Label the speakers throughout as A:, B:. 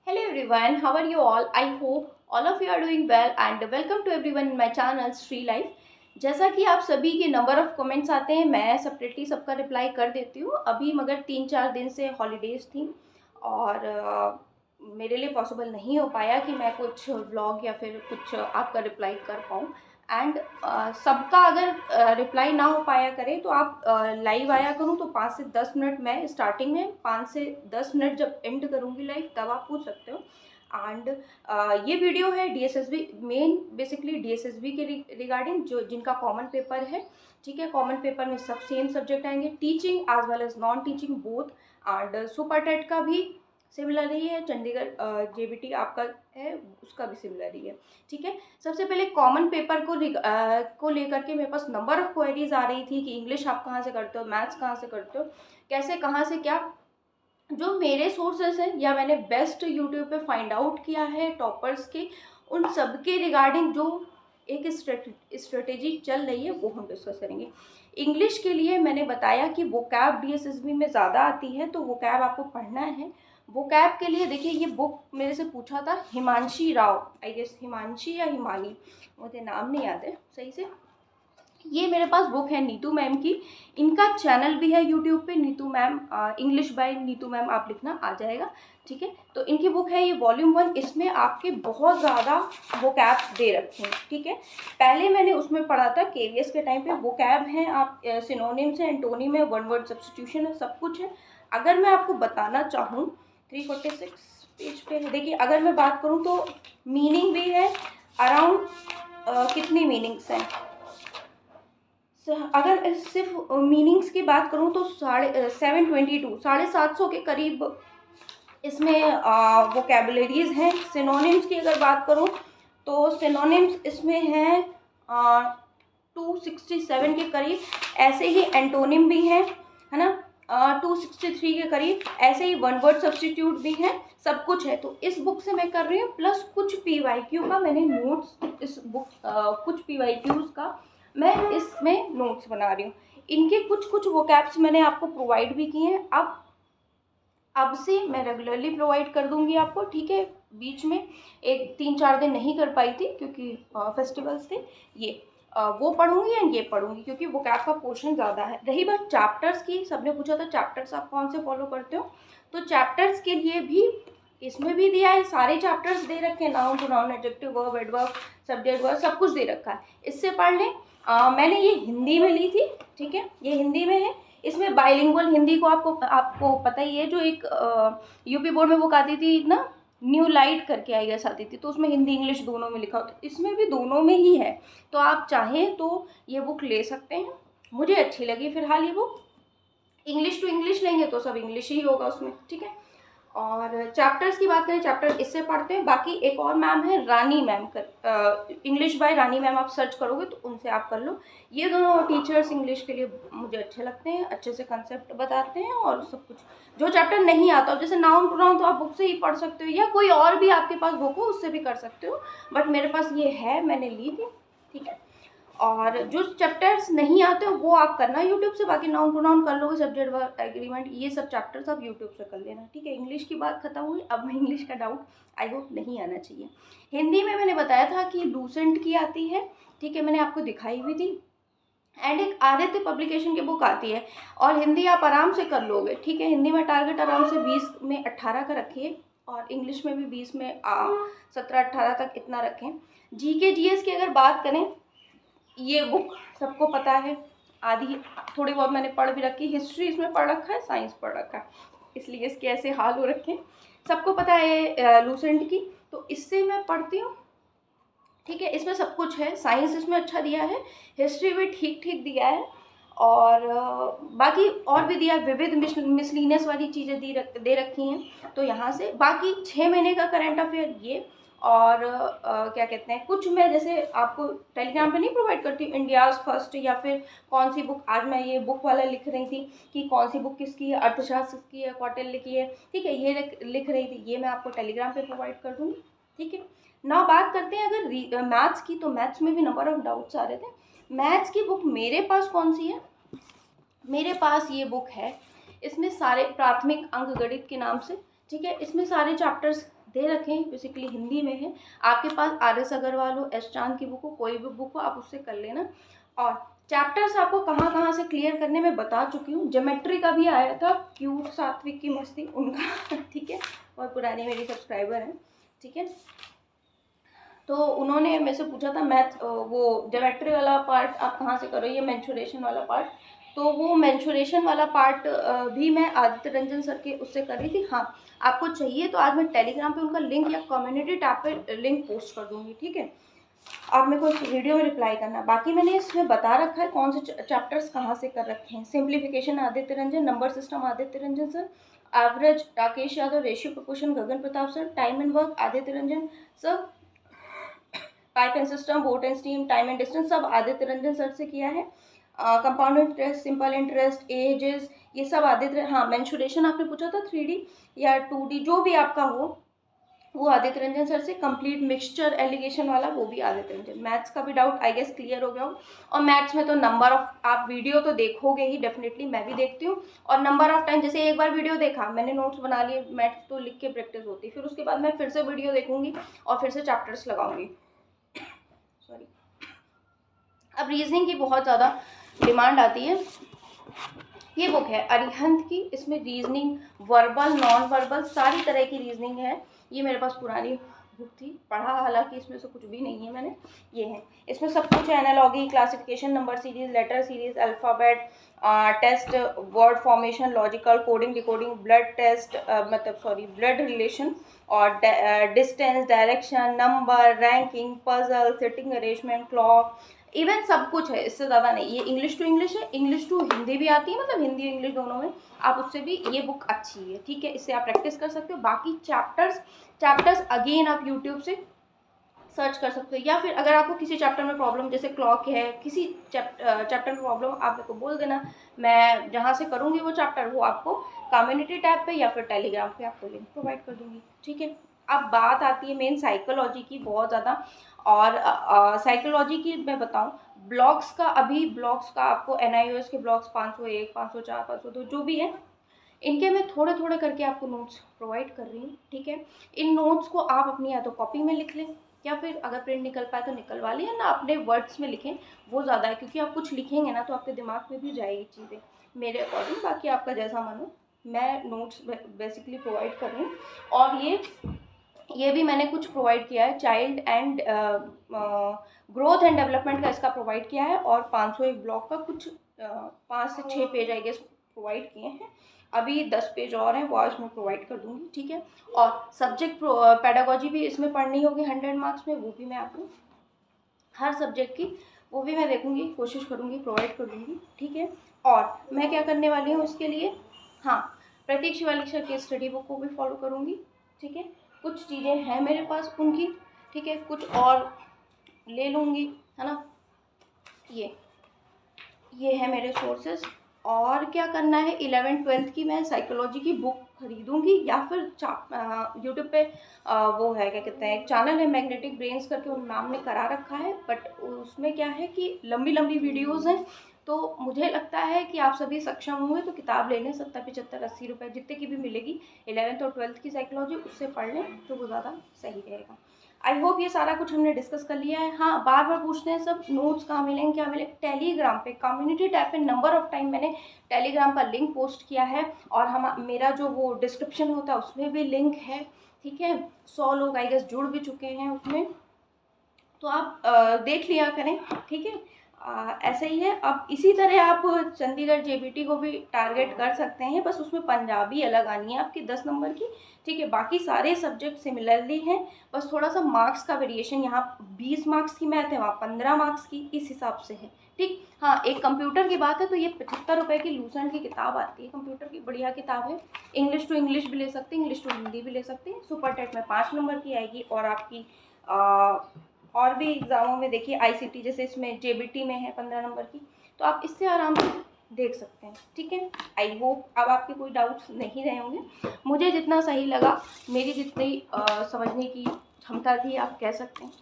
A: Hello everyone, how are you all? I hope all of you are doing well and welcome to everyone in my channel Sri Life. जैसा कि आप सभी के number of comments आते हैं, मैं separately सबका रिप्लाई कर देती हूँ अभी, मगर 3-4 दिन से हॉलीडेज़ थी और मेरे लिए पॉसिबल नहीं हो पाया कि मैं कुछ व्लॉग या फिर कुछ आपका रिप्लाई कर पाऊँ। एंड सबका अगर रिप्लाई ना हो पाया करे तो आप लाइव आया करूँ तो 5 से 10 मिनट, मैं स्टार्टिंग में 5 से 10 मिनट जब एंड करूँगी लाइव तब आप पूछ सकते हो। एंड ये वीडियो है डीएसएसबी, मेन बेसिकली डीएसएसबी के रिगार्डिंग, जो जिनका कॉमन पेपर है। ठीक है, कॉमन पेपर में सब सेम सब्जेक्ट आएंगे, teaching as well as non teaching both. And super TET का भी सिमिलर ही है, चंडीगढ़ जेबीटी आपका है उसका भी सिमिलर ही है। ठीक है, सबसे पहले कॉमन पेपर को लेकर के मेरे पास नंबर ऑफ क्वेरीज आ रही थी कि इंग्लिश आप कहाँ से करते हो, मैथ्स कहाँ से करते हो, कैसे कहाँ से क्या। जो मेरे सोर्सेस हैं या मैंने बेस्ट यूट्यूब पे फाइंड आउट किया है टॉपर्स के, उन सब के रिगार्डिंग जो एक स्ट्रेटेजी चल रही है वो हम डिस्कस करेंगे। इंग्लिश के लिए मैंने बताया कि वोकैब डीएसएसबी में ज़्यादा आती है, तो वोकैब आपको पढ़ना है। वोकैब के लिए देखिए, ये बुक मेरे से पूछा था हिमांशी राव, आई गेस हिमांशी या हिमानी, मुझे नाम नहीं याद है सही से। ये मेरे पास बुक है नीतू मैम की, इनका चैनल भी है यूट्यूब पे, Neetu ma'am, English by Neetu ma'am आप लिखना आ जाएगा। ठीक है, तो इनकी बुक है ये वॉल्यूम 1, इसमें आपके बहुत ज़्यादा वोकैब्स दे रखे हैं। ठीक है, पहले मैंने उसमें पढ़ा था केवीएस के टाइम पे, वोकैब हैं, आप सिनोनिम्स है, एंटोनिम है, वन वर्ड सब्स्टिट्यूशन है, सब कुछ है। अगर मैं आपको बताना चाहूँ 346 पेज पे देखिए, अगर मैं बात करूँ तो मीनिंग भी है अराउंड, कितनी मीनिंग्स हैं, अगर सिर्फ मीनिंग्स की बात करूँ तो 722 750 के करीब इसमें वोकेबलरीज हैं। सिनोनिम्स की अगर बात करूँ तो सिनोनिम्स इसमें हैं 267 के करीब, ऐसे ही एंटोनिम भी हैं, है ना, 263 के करीब, ऐसे ही वन वर्ड सब्स्टिट्यूट भी हैं, सब कुछ है। तो इस बुक से मैं कर रही हूँ, प्लस कुछ पीवाईक्यू का मैंने नोट्स, इस बुक कुछ पीवाईक्यूज का मैं इसमें नोट्स बना रही हूँ। इनके कुछ कुछ वोकैब्स मैंने आपको प्रोवाइड भी किए हैं, अब से मैं रेगुलरली प्रोवाइड कर दूंगी आपको। ठीक है, बीच में एक 3-4 दिन नहीं कर पाई थी क्योंकि फेस्टिवल्स थे, ये वो पढ़ूंगी एंड ये पढ़ूंगी क्योंकि वोकैब का पोर्शन ज़्यादा है। रही बात चैप्टर्स की, सबने पूछा था चैप्टर्स आप कौन से फॉलो करते हो, तो चैप्टर्स के लिए भी इसमें भी दिया है, सारे चैप्टर्स दे रखे हैं, noun pronoun adjective verb adverb subject verb सब कुछ दे रखा है, इससे पढ़ लें। मैंने ये हिंदी में ली थी। ठीक है, ये हिंदी में है, इसमें बाइलिंगुअल हिंदी को आपको पता ही है, जो एक यूपी बोर्ड में बुक आती थी ना, न्यू लाइट करके आई गेस आती थी, तो उसमें हिंदी इंग्लिश दोनों में लिखा होता, इसमें भी दोनों में ही है, तो आप चाहें तो ये बुक ले सकते हैं। मुझे अच्छी लगी फिलहाल ये बुक। इंग्लिश टू इंग्लिश लेंगे तो सब इंग्लिश ही होगा उसमें। ठीक है, और चैप्टर्स की बात करें, चैप्टर इससे पढ़ते हैं। बाकी एक और मैम है रानी मैम कर, इंग्लिश बाय रानी मैम आप सर्च करोगे तो उनसे आप कर लो। ये दोनों टीचर्स इंग्लिश के लिए मुझे अच्छे लगते हैं, अच्छे से कंसेप्ट बताते हैं और सब कुछ। जो चैप्टर नहीं आता हो, जैसे नाउन प्रोनाउन, तो आप बुक से ही पढ़ सकते हो या कोई और भी आपके पास बुक हो उससे भी कर सकते हो, बट मेरे पास ये है, मैंने ली थी। ठीक है, और जो चैप्टर्स नहीं आते वो आप करना यूट्यूब से, बाकी नाउन प्रोनाउन कर लोगे, सब्जेक्ट वर्ब एग्रीमेंट, ये सब चैप्टर्स आप यूट्यूब से कर लेना। ठीक है, इंग्लिश की बात खत्म हुई, अब इंग्लिश का डाउट आई होप नहीं आना चाहिए। हिंदी में मैंने बताया था कि लूसेंट की आती है। ठीक है, मैंने आपको दिखाई भी थी, एंड एक आदित्य पब्लिकेशन की बुक आती है, और हिंदी आप आराम से कर लोगे। ठीक है, हिंदी में टारगेट आराम से 20 में 18 का रखिए, और इंग्लिश में भी 20 में 17-18 तक इतना रखें। जीके जीएस की अगर बात करें, ये बुक सबको पता है, आधी थोड़ी बहुत मैंने पढ़ भी रखी, हिस्ट्री इसमें पढ़ रखा है, साइंस पढ़ रखा है, इसलिए इसके ऐसे हाल हो रखे हैं। सबको पता है लूसेंट की, तो इससे मैं पढ़ती हूँ। ठीक है, इसमें सब कुछ है, साइंस इसमें अच्छा दिया है, हिस्ट्री भी ठीक ठीक दिया है, और बाकी और भी दिया, विविध मिसलिनियस वाली चीज़ें दे रखी हैं। तो यहाँ से बाकी 6 महीने का करंट अफेयर ये, और क्या कहते हैं, कुछ मैं जैसे आपको टेलीग्राम पे नहीं प्रोवाइड करती हूँ, इंडियाज़ फर्स्ट या फिर कौन सी बुक, आज मैं ये बुक वाला लिख रही थी कि कौन सी बुक किसकी है, अर्थशास्त्र की है, कौटिल्य की है। ठीक है, ये लिख रही थी, ये मैं आपको टेलीग्राम पे प्रोवाइड कर दूँगी। ठीक है, ना बात करते हैं अगर मैथ्स की, तो मैथ्स में भी नंबर ऑफ डाउट्स आ रहे थे। मैथ्स की बुक मेरे पास कौन सी है, मेरे पास ये बुक है, इसमें सारे प्राथमिक अंक गणित के नाम से। ठीक है, इसमें सारे चैप्टर्स दे रखे हैं, बेसिकली हिंदी में है। आपके पास RS अग्रवाल हो, एस चांद की बुक हो, कोई भी बुक हो आप उससे कर लेना। और चैप्टर्स आपको कहाँ कहाँ से क्लियर करने में बता चुकी हूँ। ज्योमेट्री का भी आया था, क्यूट सात्विक की मस्ती उनका ठीक है, बहुत पुरानी मेरी सब्सक्राइबर है, ठीक है। तो उन्होंने मेरे से पूछा था मैथ वो ज्योमेट्री वाला पार्ट आप कहाँ से करो, ये मेंसुरेशन वाला पार्ट। तो वो मेंसुरेशन वाला पार्ट भी मैं आदित्य रंजन सर के उससे कर रही थी। हाँ, आपको चाहिए तो आज मैं टेलीग्राम पे उनका लिंक या कम्युनिटी टैब पे लिंक पोस्ट कर दूँगी, ठीक है। आप मेरे को इस वीडियो में रिप्लाई करना। बाकी मैंने इसमें बता रखा है कौन से चैप्टर्स कहाँ से कर रखे हैं। Simplification Aditya Ranjan, number system Aditya Ranjan sir, average Rakesh Yadav, ratio proportion Gagan Pratap sir, time and work Aditya Ranjan sir, pipe and system, boat and steam, time and distance सब आदित्य रंजन सर से किया है। Compound interest, simple interest, ages, ये सब आदित्य। हाँ, मेंसुरेशन आपने पूछा था 3D या 2D जो भी आपका हो वो आदित्य रंजन सर से। कंप्लीट मिक्सचर एलिगेशन वाला वो भी आदित्य रंजन। मैथ्स का भी डाउट आई गेस क्लियर हो गया हो। और मैथ्स में तो नंबर ऑफ, आप वीडियो तो देखोगे ही डेफिनेटली, मैं भी देखती हूँ। और नंबर ऑफ टाइम, जैसे एक बार वीडियो देखा मैंने, नोट्स बना लिए, मैथ्स तो लिख के प्रैक्टिस होती, फिर उसके बाद मैं फिर से वीडियो देखूंगी और फिर से चैप्टर्स लगाऊंगी। सॉरी। अब रीजनिंग की बहुत ज़्यादा डिमांड आती है। ये बुक है अरिहंत की, इसमें रीजनिंग, वर्बल, नॉन वर्बल, सारी तरह की रीजनिंग है। ये मेरे पास पुरानी बुक थी, पढ़ा हालांकि इसमें से कुछ भी नहीं है मैंने। ये है, इसमें सब कुछ है, analogy, classification, number series, letter series, alphabet test, word formation, logical, coding, decoding, blood test, मतलब सॉरी ब्लड रिलेशन, और distance, direction, number, ranking, puzzle, sitting arrangement, clock, even सब कुछ है, इससे ज़्यादा नहीं। ये इंग्लिश टू इंग्लिश है, इंग्लिश टू हिंदी भी आती है, मतलब हिंदी इंग्लिश दोनों में, आप उससे भी, ये बुक अच्छी है, ठीक है, इससे आप प्रैक्टिस कर सकते हो। बाकी चैप्टर्स अगेन आप यूट्यूब से सर्च कर सकते हो, या फिर अगर आपको किसी चैप्टर में प्रॉब्लम, जैसे क्लॉक है, किसी चैप्टर में प्रॉब्लम, आप मेरे को बोल देना, मैं जहाँ से करूँगी वो चैप्टर, वो आपको कम्युनिटी टैब पे या फिर टेलीग्राम पे आपको लिंक प्रोवाइड कर दूँगी, ठीक है। अब बात आती है मेन साइकोलॉजी की, बहुत ज़्यादा। और साइकोलॉजी की मैं बताऊँ, ब्लॉग्स का, अभी ब्लॉग्स का आपको NIOS के ब्लॉग्स 501, 504, 502 जो भी है, इनके मैं थोड़े थोड़े करके आपको नोट्स प्रोवाइड कर रही हूँ, ठीक है। इन नोट्स को आप अपनी या तो कॉपी में लिख लें, या फिर अगर प्रिंट निकल पाए तो निकलवा लें, ना अपने वर्ड्स में लिखें, वो ज़्यादा है, क्योंकि आप कुछ लिखेंगे ना तो आपके दिमाग में भी जाएगी चीज़ें मेरे अकॉर्डिंग। बाकी आपका जैसा मन हो, मैं नोट्स बेसिकली प्रोवाइड कर रही हूँ। और ये भी मैंने कुछ प्रोवाइड किया है, child and growth and development का इसका प्रोवाइड किया है, और 501 ब्लॉक का कुछ 5 से 6 पेज आई गेस प्रोवाइड किए हैं। अभी 10 पेज और हैं, वो आज मैं प्रोवाइड कर दूंगी, ठीक है। और सब्जेक्ट पेडागोजी भी इसमें पढ़नी होगी 100 मार्क्स में, वो भी मैं आपको हर सब्जेक्ट की, वो भी मैं देखूंगी, कोशिश करूंगी प्रोवाइड कर दूंगी, ठीक है। और मैं क्या करने वाली हूँ इसके लिए, हाँ, प्रतीक शिवालिक सर की स्टडी बुक को भी फॉलो करूंगी, ठीक है। कुछ चीज़ें हैं मेरे पास उनकी, ठीक है, कुछ और ले लूँगी, है ना। ये है मेरे सोर्सेस। और क्या करना है, 11th-12th की मैं साइकोलॉजी की बुक खरीदूंगी, या फिर यूट्यूब पे वो है, क्या कहते हैं, एक चैनल है मैग्नेटिक ब्रेन्स करके, उन मैम ने करा रखा है, बट उसमें क्या है कि लंबी लंबी वीडियोज़ हैं, तो मुझे लगता है कि आप सभी सक्षम होंगे तो किताब ले लें, 70, 75, 80 रुपये जितने की भी मिलेगी, 11th और 12th की साइकोलॉजी, उससे पढ़ लें तो वो ज़्यादा सही रहेगा। आई होप ये सारा कुछ हमने डिस्कस कर लिया है। हाँ, बार बार पूछते हैं सब नोट्स कहाँ मिलेंगे, क्या मिलेंगे, टेलीग्राम पे कम्युनिटी टैब पे नंबर ऑफ टाइम मैंने टेलीग्राम का लिंक पोस्ट किया है, और मेरा जो वो डिस्क्रिप्शन होता है उसमें भी लिंक है, ठीक है। 100 लोग आई गेस जुड़ भी चुके हैं उसमें, तो आप देख लिया करें, ठीक है। ऐसा ही है। अब इसी तरह आप चंडीगढ़ JBT को भी टारगेट कर सकते हैं, बस उसमें पंजाबी अलग आनी है आपकी 10 नंबर की, ठीक है। बाकी सारे सब्जेक्ट सिमिलरली हैं, बस थोड़ा सा मार्क्स का वेरिएशन, यहाँ 20 मार्क्स की मैथ है, वहाँ 15 मार्क्स की, इस हिसाब से है, ठीक। हाँ, एक कंप्यूटर की बात है तो ये 75 रुपये की लूसेंट की किताब आती है कंप्यूटर की, बढ़िया किताब है। इंग्लिश टू इंग्लिश भी ले सकते हैं, इंग्लिश टू हिंदी भी ले सकते हैं। सुपर टेट में 5 नंबर की आएगी, और आपकी और भी एग्ज़ामों में देखिए, ICT जैसे इसमें JBT में है 15 नंबर की, तो आप इससे आराम से देख सकते हैं, ठीक है। आई होप अब आपके कोई डाउट्स नहीं रहे होंगे। मुझे जितना सही लगा, मेरी जितनी समझने की क्षमता थी, आप कह सकते हैं,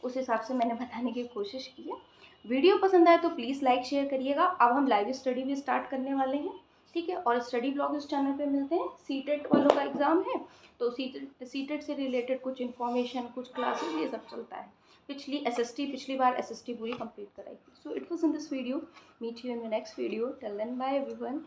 A: उस हिसाब से मैंने बताने की कोशिश की है। वीडियो पसंद आए तो प्लीज़ लाइक शेयर करिएगा। अब हम लाइव स्टडी भी स्टार्ट करने वाले हैं, ठीक है। और स्टडी ब्लॉग इस चैनल पे मिलते हैं। सीटेट वालों का एग्ज़ाम है तो सीटेट से रिलेटेड कुछ इन्फॉर्मेशन, कुछ क्लासेस, ये सब चलता है। पिछली बार एसएसटी पूरी कंप्लीट कराई थी। So it was in this video, meet you in the next video, till then bye everyone.